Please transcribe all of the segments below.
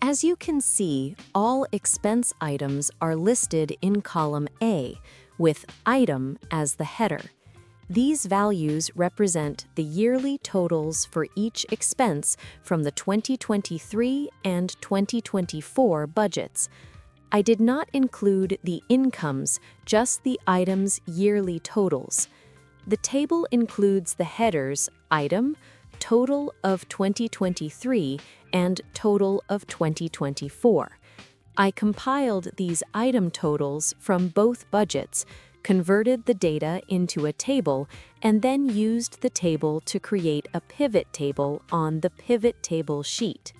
As you can see, all expense items are listed in column A, with item as the header. These values represent the yearly totals for each expense from the 2023 and 2024 budgets. I did not include the incomes, just the items' yearly totals. The table includes the headers item, total of 2023, and total of 2024. I compiled these item totals from both budgets, converted the data into a table, and then used the table to create a pivot table on the pivot table sheet.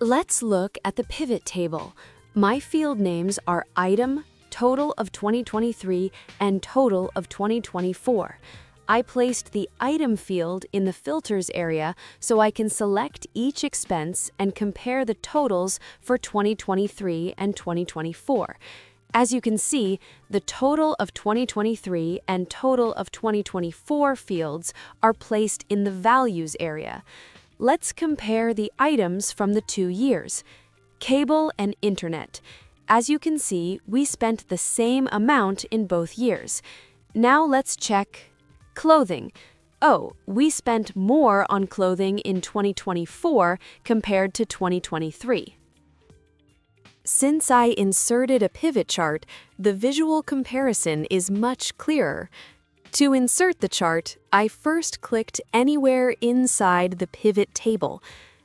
Let's look at the pivot table. My field names are item, total of 2023, and total of 2024. I placed the item field in the filters area so I can select each expense and compare the totals for 2023 and 2024. As you can see, the total of 2023 and total of 2024 fields are placed in the values area. Let's compare the items from the 2 years. Cable and internet. As you can see, we spent the same amount in both years. Now let's check clothing. Oh, we spent more on clothing in 2024 compared to 2023. Since I inserted a pivot chart, the visual comparison is much clearer. To insert the chart, I first clicked anywhere inside the pivot table.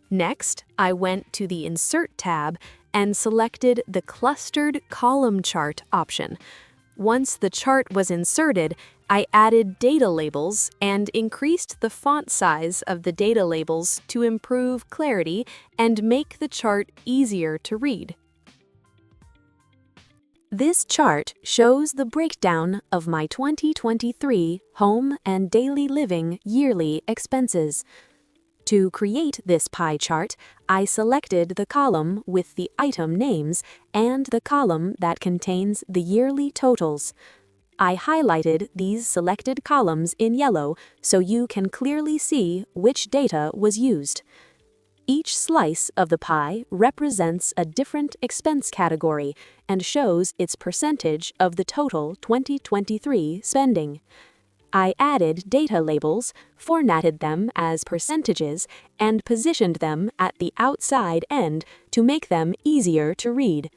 Next, I went to the Insert tab and selected the Clustered Column Chart option. Once the chart was inserted, I added data labels and increased the font size of the data labels to improve clarity and make the chart easier to read. This chart shows the breakdown of my 2023 home and daily living yearly expenses. To create this pie chart, I selected the column with the item names and the column that contains the yearly totals. I highlighted these selected columns in yellow so you can clearly see which data was used. Each slice of the pie represents a different expense category and shows its percentage of the total 2023 spending. I added data labels, formatted them as percentages, and positioned them at the outside end to make them easier to read.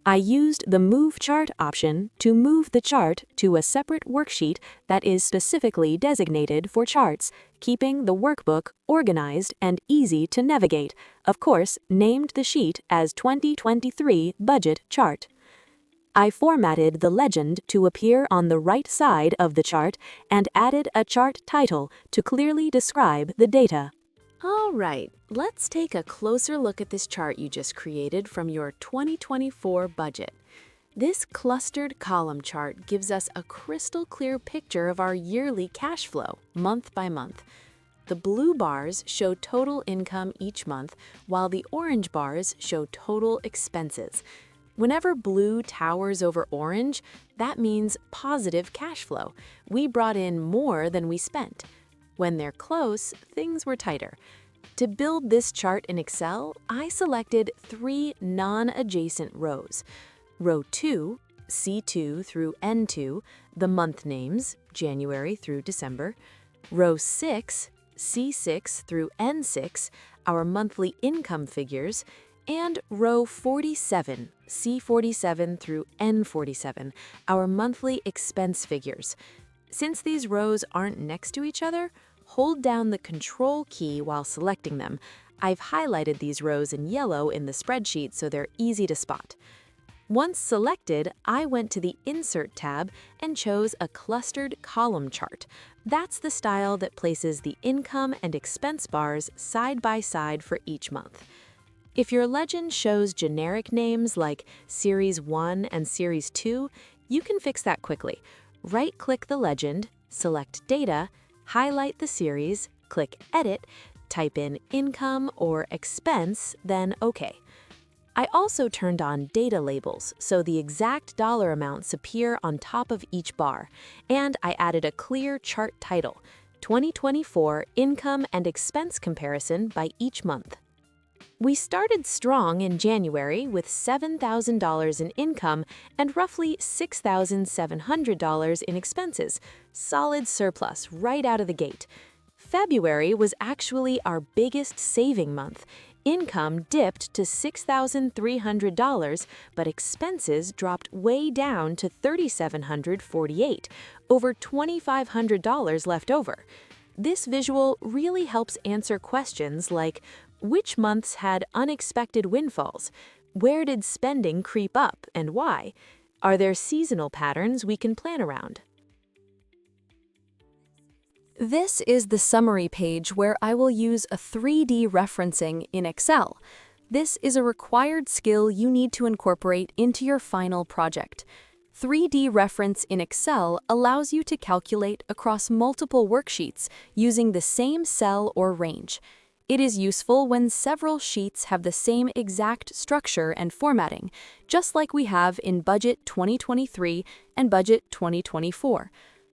I used the Move Chart option to move the chart to a separate worksheet that is specifically designated for charts, keeping the workbook organized and easy to navigate. Of course, named the sheet as 2023 Budget Chart. I formatted the legend to appear on the right side of the chart and added a chart title to clearly describe the data. All right, let's take a closer look at this chart you just created from your 2024 budget. This clustered column chart gives us a crystal clear picture of our yearly cash flow, month by month. The blue bars show total income each month, while the orange bars show total expenses. Whenever blue towers over orange, that means positive cash flow. We brought in more than we spent. When they're close, things were tighter. To build this chart in Excel, I selected 3 non-adjacent rows. Row 2, C2 through N2, the month names, January through December. Row 6, C6 through N6, our monthly income figures. And row 47, C47 through N47, our monthly expense figures. Since these rows aren't next to each other, hold down the Control key while selecting them. I've highlighted these rows in yellow in the spreadsheet so they're easy to spot. Once selected, I went to the Insert tab and chose a clustered column chart. That's the style that places the income and expense bars side by side for each month. If your legend shows generic names like Series 1 and Series 2, you can fix that quickly. Right-click the legend, select Data, highlight the series, click Edit, type in Income or Expense, then OK. I also turned on data labels so the exact dollar amounts appear on top of each bar, and I added a clear chart title, 2024 Income and Expense Comparison by each month. We started strong in January with $7,000 in income and roughly $6,700 in expenses. Solid surplus right out of the gate. February was actually our biggest saving month. Income dipped to $6,300, but expenses dropped way down to $3,748, over $2,500 left over. This visual really helps answer questions like, which months had unexpected windfalls? Where did spending creep up and why? Are there seasonal patterns we can plan around? This is the summary page where I will use a 3D referencing in Excel. This is a required skill you need to incorporate into your final project. 3D reference in Excel allows you to calculate across multiple worksheets using the same cell or range. It is useful when several sheets have the same exact structure and formatting, just like we have in Budget 2023 and Budget 2024.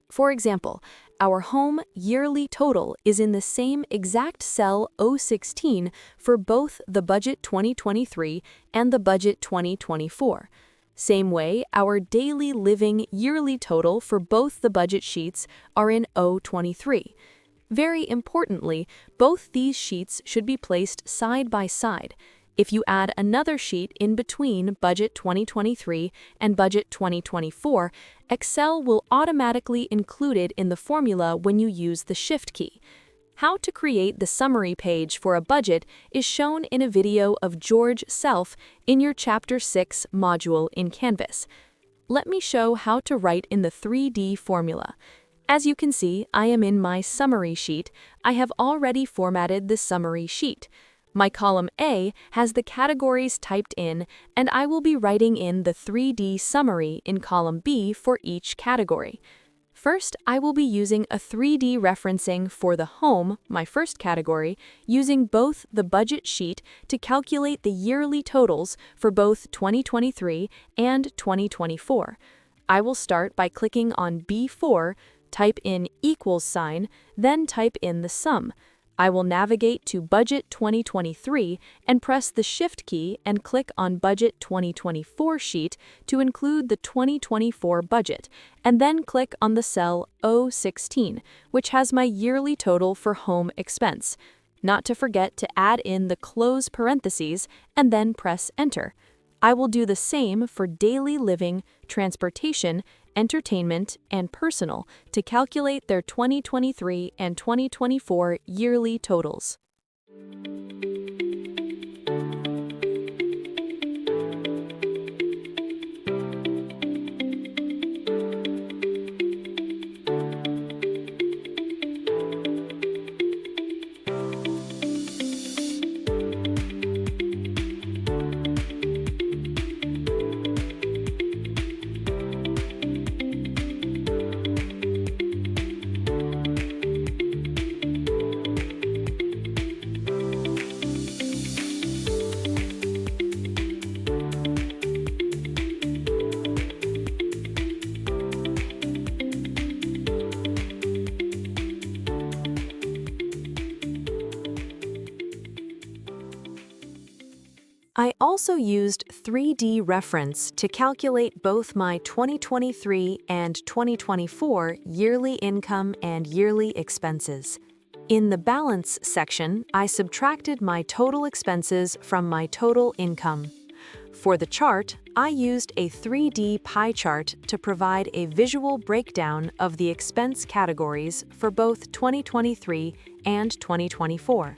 For example, our home yearly total is in the same exact cell 016 for both the Budget 2023 and the Budget 2024. Same way, our daily living yearly total for both the budget sheets are in 023. Very importantly, both these sheets should be placed side by side. If you add another sheet in between Budget 2023 and Budget 2024, Excel will automatically include it in the formula when you use the Shift key. How to create the summary page for a budget is shown in a video of George Self in your Chapter 6 module in Canvas. Let me show how to write in the 3D formula. As you can see, I am in my summary sheet. I have already formatted the summary sheet. My column A has the categories typed in, and I will be writing in the 3D summary in column B for each category. First, I will be using a 3D referencing for the home, my first category, using both the budget sheet to calculate the yearly totals for both 2023 and 2024. I will start by clicking on B4, type in equals sign, then type in the sum. I will navigate to Budget 2023 and press the Shift key and click on Budget 2024 sheet to include the 2024 budget, and then click on the cell 016, which has my yearly total for home expense. Not to forget to add in the close parentheses and then press Enter. I will do the same for daily living, transportation, entertainment, and personal to calculate their 2023 and 2024 yearly totals. I also used 3D reference to calculate both my 2023 and 2024 yearly income and yearly expenses. In the balance section, I subtracted my total expenses from my total income. For the chart, I used a 3D pie chart to provide a visual breakdown of the expense categories for both 2023 and 2024.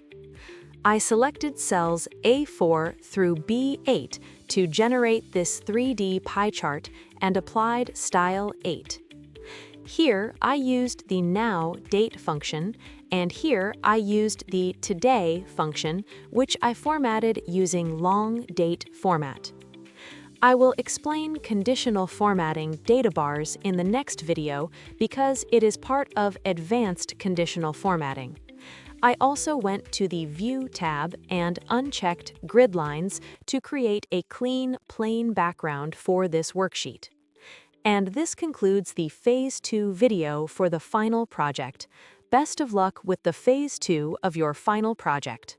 I selected cells A4 through B8 to generate this 3D pie chart and applied Style 8. Here, I used the Now Date function, and here I used the Today function, which I formatted using long date format. I will explain conditional formatting data bars in the next video because it is part of advanced conditional formatting. I also went to the View tab and unchecked Grid Lines to create a clean, plain background for this worksheet. And this concludes the Phase 2 video for the final project. Best of luck with the Phase 2 of your final project.